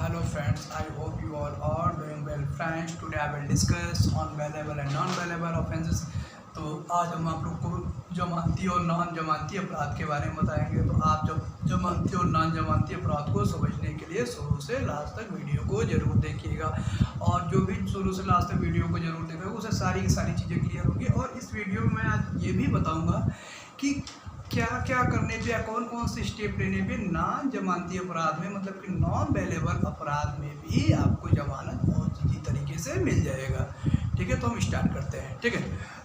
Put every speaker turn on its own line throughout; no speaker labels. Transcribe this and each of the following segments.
Hello friends, I hope you all are doing well. Friends, today I will discuss on valuable and non-valuable offenses. तो आज हम आप लोग को जमानती और नॉन जमानती अपराध के बारे में बताएंगे। तो आप जब जमानती और नॉन जमानती अपराध को समझने के लिए शुरू से लास्ट तक वीडियो को ज़रूर देखिएगा, और जो भी शुरू से लास्ट तक वीडियो को ज़रूर देखेगा उसे सारी की सारी चीज़ें क्लियर होंगी। और इस वीडियो में आज ये भी बताऊँगा कि क्या क्या करने पे या कौन कौन से स्टेप लेने पे नॉन जमानती अपराध में, मतलब कि नॉन वेलेबल अपराध में भी आपको जमानत बहुत ईजी तरीके से मिल जाएगा। ठीक है, तो हम स्टार्ट करते हैं। ठीक है,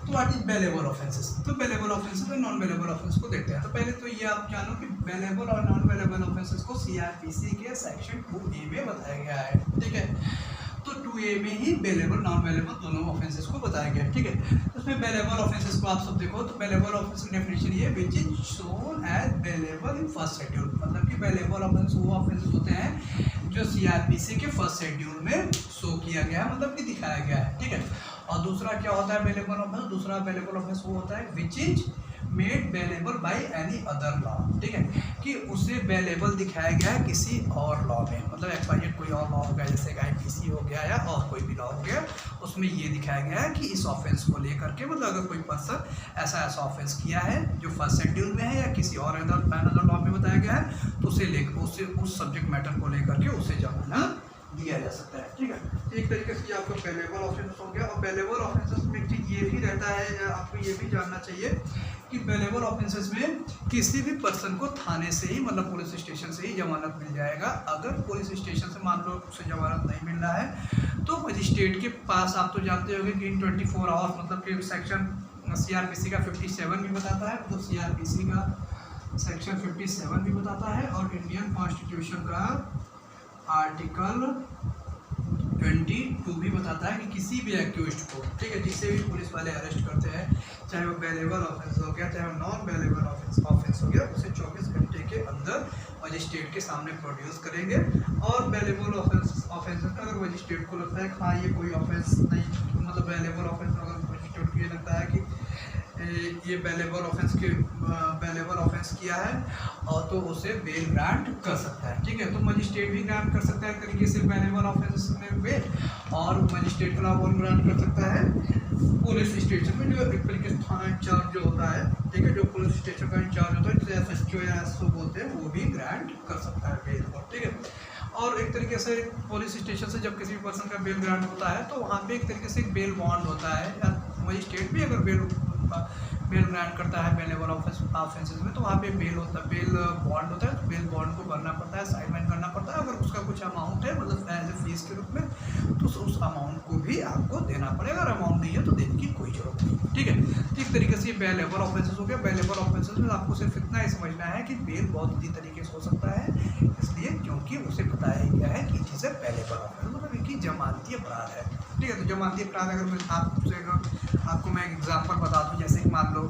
तो व्हाट इज वेलेबल ऑफेंसेस। तो वेलेबल ऑफेंसेस और नॉन वेलेबल ऑफेंस को देखते हैं। तो पहले तो ये आप जानो कि वेलेबल और नॉन वेलेबल ऑफेंसेस को सीआरपीसी के सेक्शन 2A में बताया गया है। ठीक है, तो 2A में ही वेलेबल नॉन वेलेबल दोनों ऑफेंसेस को बताया गया है। ठीक है, तो उसमें वेलेबल ऑफेंसेस को आप सब देखो। तो वेलेबल ऑफेंस की डेफिनेशन ये which is shown as bailable in first schedule, मतलब कि वेलेबल ऑफेंस वो ऑफेंसेस होते हैं जो सीआरपीसी के फर्स्ट शेड्यूल में शो किया गया है, मतलब कि दिखाया गया है। ठीक है, और दूसरा क्या होता है वेलेबल ऑफेंस, दूसरा वेलेबल ऑफेंस वो होता है which is made bailable by any other law. ठीक है, कि उसे वेलेबल दिखाया गया है किसी और लॉ में, मतलब एक्सपायर्ड कोई और लॉ हो गया, जैसे आईपीसी हो गया या और कोई भी लॉ हो गया, उसमें ये दिखाया गया है कि इस ऑफेंस को लेकर के, मतलब अगर कोई पर्सन ऐसा ऑफेंस किया है जो फर्स्ट शेड्यूल में है या किसी और अदर लॉ में बताया गया है, तो उसे लेकर उससे उस सब्जेक्ट मैटर को लेकर के उसे जमानत दिया जा सकता है। ठीक है, एक तरीके से आपका वेलेबल ऑफेंस हो गया। और वेलेबल ऑफेंसेस में एक चीज़ ये भी रहता है, आपको ये भी जानना चाहिए कि वेलेबल ऑफेंसेस में किसी भी पर्सन को थाने से ही, मतलब पुलिस स्टेशन से ही जमानत मिल जाएगा। अगर पुलिस स्टेशन से मान लो उसे जमानत नहीं मिल रहा है तो मजिस्ट्रेट के पास, आप तो जानते होंगे कि इन 24 आवर्स, मतलब कि सेक्शन सीआरपीसी का 57 भी बताता है, तो सीआरपीसी का सेक्शन 57 भी बताता है, और इंडियन कॉन्स्टिट्यूशन का आर्टिकल 22 भी बताता है कि किसी भी एक्यूज्ड को, ठीक है, जिसे भी पुलिस वाले अरेस्ट करते हैं, चाहे वो वेलेबल ऑफेंस हो गया चाहे वो नॉन वेलेबल ऑफेंस हो गया, उसे 24 घंटे के अंदर मजिस्ट्रेट के सामने प्रोड्यूस करेंगे। और वेलेबल ऑफेंस अगर मजिस्ट्रेट को लगता है कि हाँ ये कोई ऑफेंस नहीं, मतलब वेलेबल ऑफेंस, अगर मजिस्ट्रेट को ये लगता है कि ये वेलेबल ऑफेंस किया है, और तो उसे बेल ग्रांट कर सकता है। ठीक है, तो मजिस्ट्रेट भी ग्रांट कर सकता है एक तरीके से वेलेबल ऑफेंस में बेल, और मजिस्ट्रेट के अलावा ग्रांट कर सकता है पुलिस स्टेशन में जो एक तरीके से थाना इंचार्ज जो होता है, ठीक है, जो पुलिस स्टेशन का इंचार्ज होता है, जिसे एसएचओ या एसओ बोलते हैं, वो भी ग्रांट कर सकता है बेल को। ठीक है, और एक तरीके से पुलिस स्टेशन से जब किसी भी पर्सन का बेल ग्रांट होता है तो वहाँ पे एक तरीके से एक बेल बॉन्ड होता है, या मजिस्ट्रेट भी अगर बेल ग्रांट करता है वेलेबल ऑफेंसेस में, तो वहाँ पे बेल बॉन्ड होता है, तो बेल बॉन्ड को भरना पड़ता है, साइनमेंट करना पड़ता है। अगर उसका कुछ अमाउंट है, मतलब एज ए फीस के रूप में, तो उस अमाउंट को भी आपको देना पड़ेगा। अगर अमाउंट नहीं है तो देने की कोई जरूरत नहीं। ठीक है, तो एक तरीके से ये वेलेबल ऑफेंसेस हो गया। वेलेबल ऑफेंसेस में आपको सिर्फ इतना ही समझना है कि बेल बहुत ईजी तरीके से हो सकता है, इसलिए क्योंकि उसे बताया गया है कि चीज़ें वेलेबल ऑफेंस, मतलब इनकी जमानती अपराध है। ठीक है, तो जमानती अपराध अगर आपको मैं एक एग्जांपल बता दूं, जैसे कि मान लो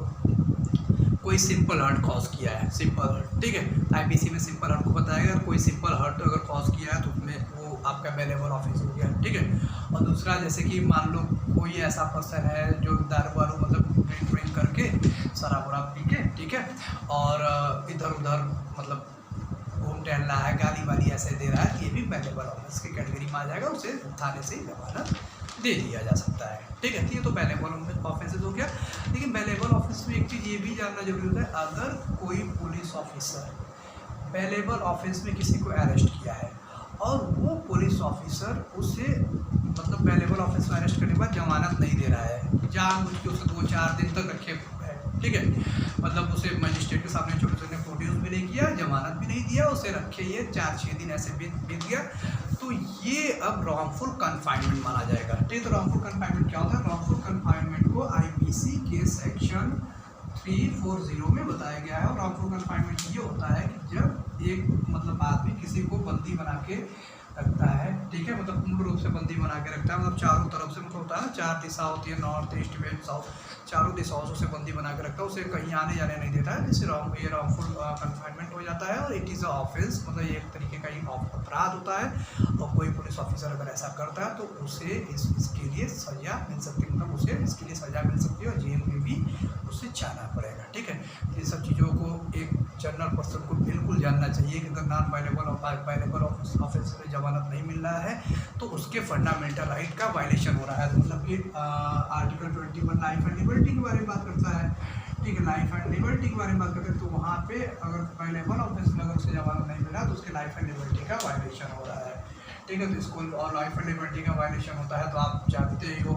कोई सिंपल हर्ट कॉज किया है, सिंपल हर्ट, ठीक है, आईपीसी में सिंपल हर्ट को बताया, अगर कोई सिंपल हर्ट अगर कॉज किया है तो उसमें वो आपका वेलेबल ऑफेंस हो गया। ठीक है, और दूसरा जैसे कि मान लो कोई ऐसा पर्सन है जो दारू वारू, मतलब ड्रिंक करके शराब वराब पी के, ठीक है, और इधर उधर मतलब घूम टहल रहा है, गाली वाली ऐसे दे रहा है, ये भी वेलेबल ऑफेंस की कैटेगरी में आ जाएगा, उसे थाने से ही जमानत दे दिया जा सकता है। ठीक है, ये तो वेलेबल ऑफेंसेस हो गया। लेकिन वेलेबल ऑफेंस में एक चीज़ ये भी जानना जरूरी होता है, अगर कोई पुलिस ऑफिसर वेलेबल ऑफेंस में किसी को अरेस्ट किया है और वो पुलिस ऑफिसर उसे, मतलब वेलेबल ऑफेंस में अरेस्ट करने के बाद जमानत नहीं दे रहा है, जानबूझ के उसे 2-4 दिन तक रखे है, ठीक है, मतलब उसे मजिस्ट्रेट के सामने छोटे ने प्रोड्यूस भी नहीं किया, जमानत भी नहीं दिया, उसे रखे ये 4-6 दिन ऐसे बीत गया, तो ये अब रॉन्गफुल कन्फाइनमेंट माना जाएगा। ठीक है, तो रॉन्गफुल कन्फाइनमेंट क्या होता है? रॉन्गफुल कन्फाइनमेंट को आईपीसी के सेक्शन 340 में बताया गया है। और रॉन्गफुल कन्फाइनमेंट ये होता है कि जब एक, मतलब आदमी किसी को बंदी बना के रखता है, ठीक है, मतलब पूर्ण रूप से बंदी बना के रखता है, मतलब चारों तरफ से, मतलब होता है ना, 4 दिशा होती है, नॉर्थ ईस्ट वेस्ट साउथ, चारों दिशाओं से उसे बंदी बना के रखता है, उसे कहीं आने जाने नहीं देता है, जिससे ये रॉन्गफुल कन्फाइनमेंट हो जाता है। और इट इज़ अ ऑफेंस, मतलब ये एक तरीके का ही अपराध होता है, और कोई पुलिस ऑफिसर अगर ऐसा करता है तो उसे इसके लिए सज़ा मिल सकती है, मतलब उसे इसके लिए सज़ा मिल सकती है, और जेल में भी उसे जाना पड़ेगा। ठीक है, ये सब चीज़ों को एक जनरल पर्सन को बिल्कुल जानना चाहिए कि अगर नॉन वायलेबल ऑफेंस में जमानत नहीं मिल रहा है तो उसके फंडामेंटल राइट का वायलेशन हो रहा है। मतलब कि आर्टिकल 21 लाइफ एंड लिबर्टी के बारे में बात करता है, ठीक है, लाइफ एंड लिबर्टी के बारे में बात करते हैं। तो वहाँ पे अगर अवेलेबल ऑफेंस में अगर उसे जमानत नहीं मिला तो उसके लाइफ एंड लिबर्टी का वायलेशन हो रहा है, ठीक है। तो इसको और लाइफ एंड लिबर्टी का वायलेशन होता है तो आप जानते ही हो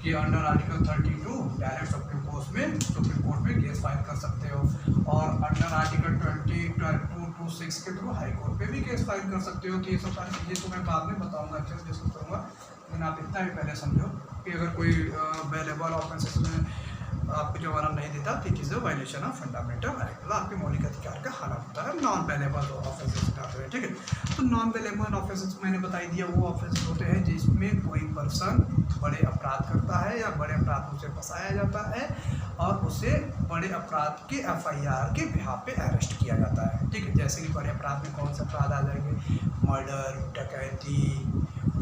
कि under article 32 direct supreme court में केस फाइल कर सकते हो, और अंडर आर्टिकल 2226 के थ्रू हाई कोर्ट पे भी केस फाइल कर सकते हो। तो ये सब सारी चीज़ें तो मैं बाद में बताऊँगा, अच्छे से डिस्कस करूँगा, लेकिन आप इतना भी पहले समझो कि अगर कोई अवेलेबल ऑफेंसेस में आपको जमानत नहीं देता तो it is a violation of fundamental right, मतलब आपके मौलिक अधिकार का हाना होता है। नॉन वेलेबल ऑफेंसेस आते हैं, ठीक है। तो नॉन वेलेबल ऑफेंसेस मैंने बताई दिया, वो ऑफेंसेस होते हैं जिसमें कोई पर्सन बड़े अपराध करता है या बड़े अपराधों से फंसाया जाता है और उसे बड़े अपराध के FIR के बिहाफ पे अरेस्ट किया जाता है, ठीक है। जैसे कि बड़े अपराध में कौन से अपराध आ जाएंगे, मर्डर, डकैती,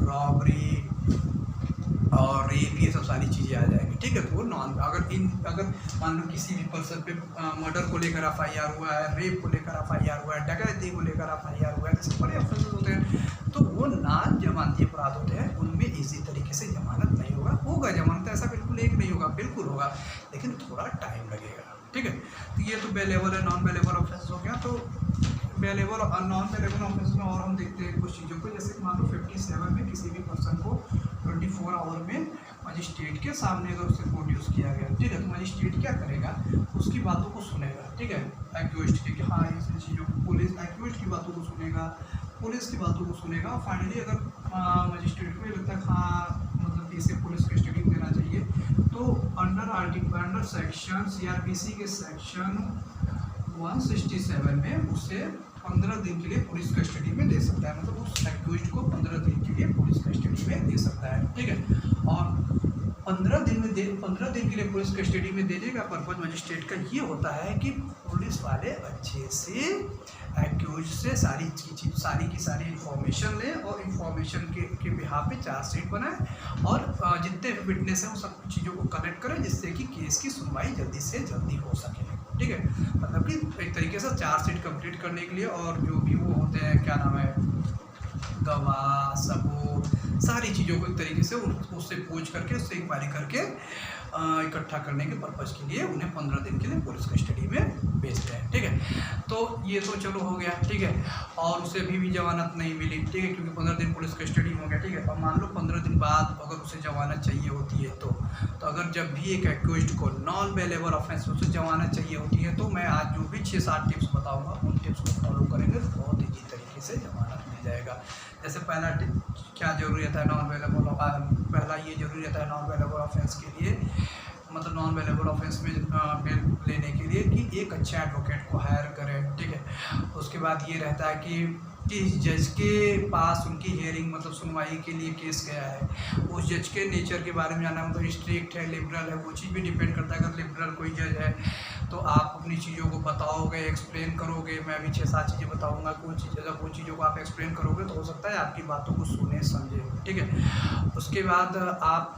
रॉबरी और रेप, ये सब सारी चीज़ें आ जाएंगी, ठीक है। तो वो अगर मान लो किसी भी पर्सन पे मर्डर को लेकर FIR हुआ है, रेप को लेकर FIR हुआ है, डकैती को लेकर FIR हुआ है, जैसे बड़े ऑफेंसेस होते हैं तो वो नान जमानती अपराध होते हैं, उनमें इजी तरीके से जमानत नहीं होगा जमानत ऐसा बिल्कुल एक नहीं होगा, बिल्कुल होगा, लेकिन थोड़ा टाइम लगेगा, ठीक है। तो ये तो बेलेबल है, नॉन बेलेबल ऑफेंस हो गया। तो बेलेबल और नॉन बेलेबल ऑफेंस में और हम देखते हैं कुछ चीज़ों को, जैसे मान लो 57 में किसी भी पर्सन को 24 आवर में मजिस्ट्रेट के सामने अगर उसे प्रोड्यूस किया गया, ठीक है, तो मजिस्ट्रेट क्या करेगा, उसकी बातों को सुनेगा, ठीक है, एक्यूज्ड की, हाँ इस चीज़ों को पुलिस एक्यूज्ड की बातों को सुनेगा, पुलिस की बातों को सुनेगा, और फाइनली अगर मजिस्ट्रेट को ये लगता है हाँ मतलब इसे पुलिस कस्टडी में देना चाहिए तो अंडर सेक्शन CRPC के सेक्शन 167 में उसे 15 दिन के लिए पुलिस कस्टडी में दे सकता है, मतलब उस एक्यूज्ड को 15 दिन के लिए पुलिस कस्टडी में दे सकता है, ठीक है। और 15 दिन के लिए पुलिस कस्टडी में देने का पर्पज मजिस्ट्रेट का ये होता है कि पुलिस वाले अच्छे से एक्यूज से सारी की सारी इन्फॉर्मेशन लें और इन्फॉर्मेशन के बिहाफ पे चार्जशीट बनाएं और जितने विटनेस हैं उन सब चीज़ों को कलेक्ट करें जिससे कि केस की सुनवाई जल्दी से जल्दी हो सके, ठीक है। मतलब कि एक तरीके से चार्जशीट कंप्लीट करने के लिए और जो भी वो होते हैं क्या नाम है गवाह सबूत सारी चीज़ों को एक तरीके से उससे पूछ करके उससे इंक्वायरी करके इकट्ठा करने के पर्पज़ के लिए उन्हें 15 दिन के लिए पुलिस कस्टडी में भेजते हैं, ठीक है। तो ये तो चलो हो गया, ठीक है। और उसे भी जमानत नहीं मिली, ठीक है, क्योंकि 15 दिन पुलिस कस्टडी हो गया, ठीक है। और मान लो 15 दिन बाद अगर उसे जमानत चाहिए होती है तो अगर जब भी एक एक्यूज्ड को नॉन बेलेबल ऑफेंस उसे जमानत चाहिए होती है तो मैं आज जो भी 6-7 टिप्स बताऊँगा उन टिप्स को फॉलो करेंगे तो बहुत ईजी तरीके से जमानत मिल जाएगा। जैसे पहला क्या ज़रूरियत है नॉन वेलेबल, पहला ये ज़रूरियत है नॉन वेलेबल ऑफेंस के लिए, मतलब नॉन वेलेबल ऑफेंस में बेल लेने के लिए कि एक अच्छा एडवोकेट को हायर करें, ठीक है। उसके बाद ये रहता है कि जज के पास उनकी हियरिंग मतलब सुनवाई के लिए केस गया है, उस जज के नेचर के बारे में जानना, मतलब स्ट्रिक्ट है लिबरल है, वो चीज़ भी डिपेंड करता है। अगर लिबरल कोई जज है तो आप अपनी चीज़ों को बताओगे, एक्सप्लेन करोगे, मैं अभी 6-7 चीज़ें बताऊंगा, वो चीज़ों को आप एक्सप्लेन करोगे तो हो सकता है आपकी बातों को सुने समझे, ठीक है। उसके बाद आप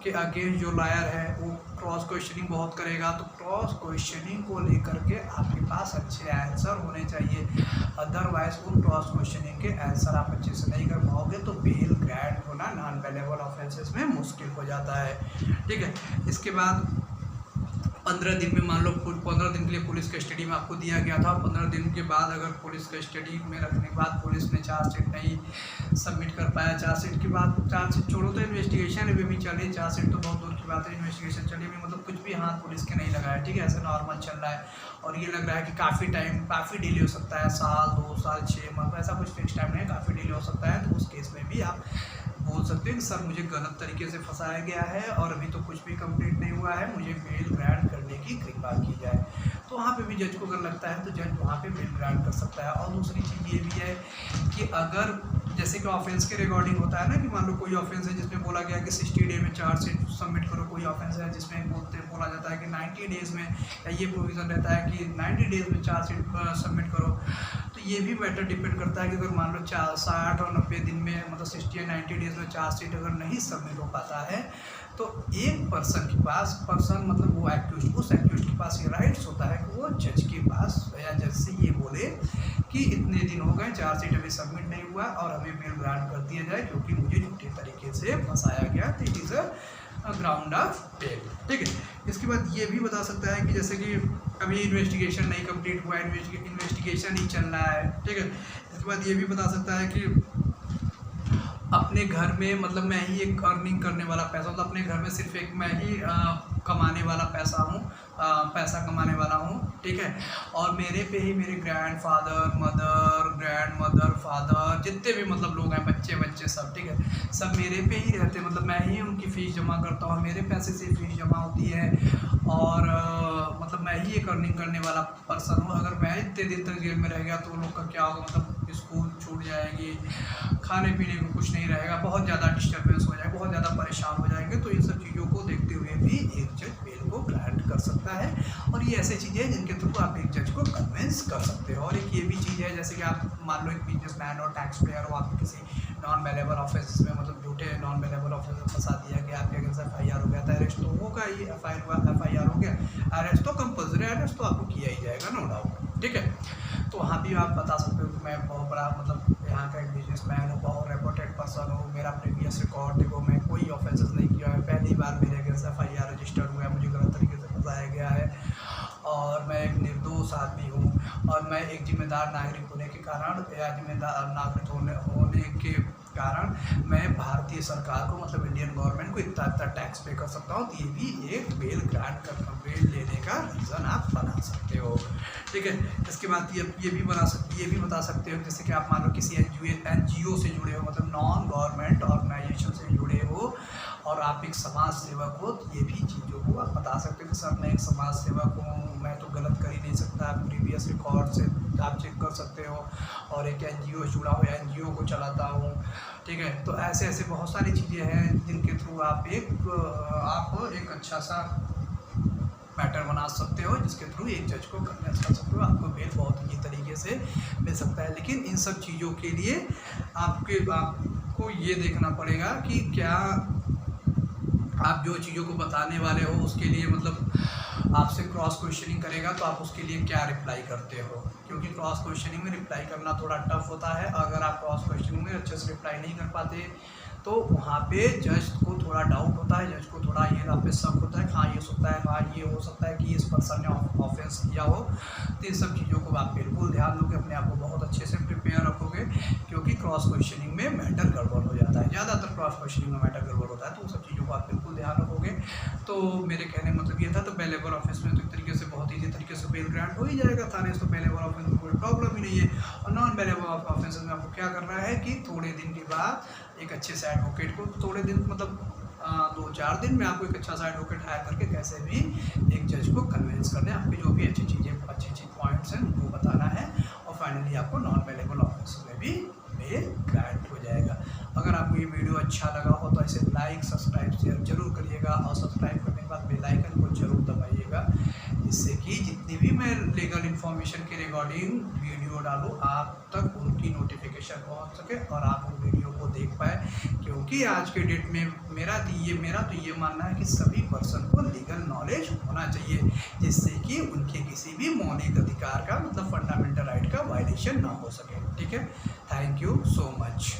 के अगेंस्ट जो लॉयर है वो क्रॉस क्वेश्चनिंग बहुत करेगा, तो क्रॉस क्वेश्चनिंग को लेकर के आपके पास अच्छे आंसर होने चाहिए, अदरवाइज उन क्रॉस क्वेश्चनिंग के आंसर आप अच्छे से नहीं कर पाओगे तो बेल ग्रांट होना नॉन बेलेबल ऑफेंसेस में मुश्किल हो जाता है, ठीक है। इसके बाद 15 दिन में मान लो 15 दिन के लिए पुलिस कस्टडी में आपको दिया गया था, 15 दिन के बाद अगर पुलिस कस्टडी में रखने के बाद पुलिस ने चार्जशीट नहीं सबमिट कर पाया, चार्जशीट के बाद चार्जशीट छोड़ो तो इन्वेस्टिगेशन अभी भी चली, चार्जशीट तो बहुत दूर की बात है, इन्वेस्टिगेशन चली भी मतलब कुछ भी हाथ पुलिस के नहीं लगा है, ठीक है, ऐसे नॉर्मल चल रहा है। और ये लग रहा है कि काफ़ी डिले हो सकता है, साल 2 साल 6 मंथ, ऐसा कुछ फिक्स टाइम नहीं है, काफ़ी डिले हो सकता है। तो उस केस में भी आप बोल सकते हैं कि सर मुझे गलत तरीके से फंसाया गया है और अभी तो कुछ भी कंप्लीट नहीं हुआ है, मुझे बेल ग्रांट करने की कृपा की जाए। तो वहाँ पे भी जज को अगर लगता है तो जज वहाँ पे बेल ग्रांट कर सकता है। और दूसरी चीज़ ये भी है कि अगर जैसे कि ऑफेंस के रिगार्डिंग होता है ना कि मान लो कोई ऑफेंस है जिसमें बोला गया कि 60 डे में चार्जशीट सबमिट करो, कोई ऑफेंस है जिसमें बोला जाता है कि 90 डेज़ में, या ये प्रोविज़न रहता है कि 90 डेज़ में चार्जशीट सबमिट करो। तो ये भी मैटर डिपेंड करता है कि अगर मान लो 60 और 90 दिन में मतलब 60 या 90 डेज़ में चार्जशीट अगर नहीं सबमिट हो पाता है तो एक पर्सन के पास, पर्सन मतलब वो एक्यूज्ड, उस एक्यूज्ड के पास ये राइट्स होता है कि वो जज के पास या जज से ये बोले कि इतने दिन हो गए, चार्जशीट अभी सबमिट नहीं हुआ और हमें बेल ग्रांट कर दिया जाए क्योंकि मुझे झूठे तरीके से फंसाया गया, तो it is a ground of bail. ठीक है। इसके बाद ये भी बता सकता है कि जैसे कि अभी इन्वेस्टिगेशन नहीं कंप्लीट हुआ है, इन्वेस्टिगेशन ही चल रहा है। ठीक है। इसके बाद ये भी बता सकता है कि अपने घर में मतलब मैं ही एक अर्निंग करने वाला पैसा, मतलब अपने घर में सिर्फ एक मैं ही कमाने वाला पैसा हूँ, पैसा कमाने वाला हूँ। ठीक है। और मेरे पे ही मेरे ग्रैंडफादर, मदर, ग्रैंडमदर, फादर, जितने भी मतलब लोग हैं, बच्चे सब, ठीक है, सब मेरे पे ही रहते हैं, मतलब मैं ही उनकी फ़ीस जमा करता हूँ, मेरे पैसे से फ़ीस जमा होती है और मतलब मैं ही एक अर्निंग करने वाला पर्सन हूँ। अगर मैं इतने दिन तक जेल में रह गया तो लोग का क्या होगा, मतलब स्कूल छूट जाएगी, खाने पीने को कुछ नहीं रहेगा, बहुत ज़्यादा डिस्टर्बेंस हो जाएगा, बहुत ज़्यादा परेशान हो जाएंगे। तो इन सब चीज़ों को देखते हुए भी एक जज बेल को ग्रांट कर सकता है और ये ऐसी चीज़ें हैं जिनके थ्रू आप एक जज को कन्विंस कर सकते हो। और एक ये भी चीज़ है जैसे कि आप मान लो एक बिजनेसमैन और टैक्स पेयर हो, आप किसी नॉन वेलेबल ऑफेंस में मतलब झूठे नॉन वेलेबल ऑफेंस में फंसा दिया कि आपके अगेंस्ट FIR हो गया था, अरेस्ट तो होगा ही, FIR हो गया, अरेस्ट तो कंपल्सरी, अरेस्ट तो आपको किया ही जाएगा, नो डाउट। ठीक है। तो वहाँ भी आप बता सकते हो कि मैं बहुत बड़ा मतलब यहाँ का एक बिजनेसमैन हूँ, बहुत रेपुटेड पर्सन हूँ, मेरा प्रीवियस रिकॉर्ड देखो, मैं कोई ऑफेंसेस नहीं किया है, पहली बार मेरे अगेंस्ट FIR रजिस्टर्ड हुआ है, मुझे गलत तरीके से फंसाया गया है और मैं एक निर्दोष आदमी हूँ और मैं एक जिम्मेदार नागरिक होने के कारण या जिम्मेदार नागरिक होने के कारण मैं भारतीय सरकार को मतलब इंडियन गवर्नमेंट को इतना टैक्स पे कर सकता हूँ। तो ये भी एक बेल ग्रांट करना, बेल लेने का रीज़न आप बना सकते हो। ठीक है। इसके बाद ये भी बता सकते हो जैसे कि आप मान लो किसी NGO से जुड़े हो, मतलब नॉन गवर्नमेंट ऑर्गेनाइजेशन से जुड़े हो और आप एक समाज सेवक हो, तो ये भी चीज़ों को आप बता सकते हो कि सर मैं एक समाज सेवक हूँ, मैं तो गलत कर ही नहीं सकता, प्रीवियस रिकॉर्ड से आप चेक कर सकते हो और एक NGO जुड़ा हो, NGO को चलाता हूँ। ठीक है। तो ऐसे बहुत सारी चीज़ें हैं जिनके थ्रू आप एक अच्छा सा मैटर बना सकते हो, जिसके थ्रू एक जज को कन्विंस कर सकते हो, आपको बेल बहुत ही तरीके से मिल सकता है। लेकिन इन सब चीज़ों के लिए आपको ये देखना पड़ेगा कि क्या आप जो चीज़ों को बताने वाले हो उसके लिए मतलब आपसे क्रॉस क्वेश्चनिंग करेगा तो आप उसके लिए क्या रिप्लाई करते हो, क्योंकि क्रॉस क्वेश्चनिंग में रिप्लाई करना थोड़ा टफ होता है। अगर आप क्रॉस क्वेश्चनिंग में अच्छे से रिप्लाई नहीं कर पाते तो वहाँ पे जज को थोड़ा डाउट होता है, जज को थोड़ा ये आप पे शक होता है, हाँ ये सकता है, हाँ ये हो सकता है कि इस पर्सन ने ऑफेंस किया हो। तो इन सब चीज़ों को आप बिल्कुल ध्यान दोगे, अपने आप को बहुत अच्छे से प्रिपेयर रखोगे, क्योंकि क्रॉस क्वेश्चनिंग में मैटर गड़बड़ हो जाता है, ज़्यादातर क्रॉस क्वेश्चनिंग में मैटर गड़बड़ होता है। तो उन सब चीज़ों को आप बिल्कुल ध्यान रखोगे। तो मेरे कहने मतलब ये था। तो बेलेबल ऑफेंस में तो एक तरीके से बहुत ईजी तरीके से बेल ग्रांट हो ही जाएगा, थाने से तो बेलेबल ऑफेंस में कोई प्रॉब्लम ही नहीं है। और नॉन बेलेबल ऑफेंस में आपको क्या करना है कि थोड़े दिन के बाद एक अच्छे से एडवोकेट को, थोड़े दिन मतलब 2-4 दिन में आपको एक अच्छा सा एडवोकेट हायर करके कैसे भी एक जज को कन्विंस करना है, आपकी जो भी अच्छी पॉइंट्स हैं उनको बताना है और फाइनली आपको नॉन बेलेबल ऑफेंस में भी बेल ग्रांट हो जाएगा। अगर आपको ये वीडियो अच्छा लगा हो तो इसे लाइक, सब्सक्राइब, शेयर जरूर करिएगा और सब्सक्राइब करने के बाद बेल आइकन को जरूर दबाइएगा, जिससे कि जितनी भी मैं लीगल इन्फॉर्मेशन के रिगार्डिंग वीडियो डालूँ आप तक उनकी नोटिफिकेशन पहुंच सके और आप उन वीडियो को देख पाए। क्योंकि आज के डेट में मेरा तो ये मानना है कि सभी पर्सन को लीगल नॉलेज होना चाहिए, जिससे कि उनके किसी भी मौलिक अधिकार का मतलब फंडामेंटल राइट का वायलेशन ना हो सके। ठीक है। Thank you so much.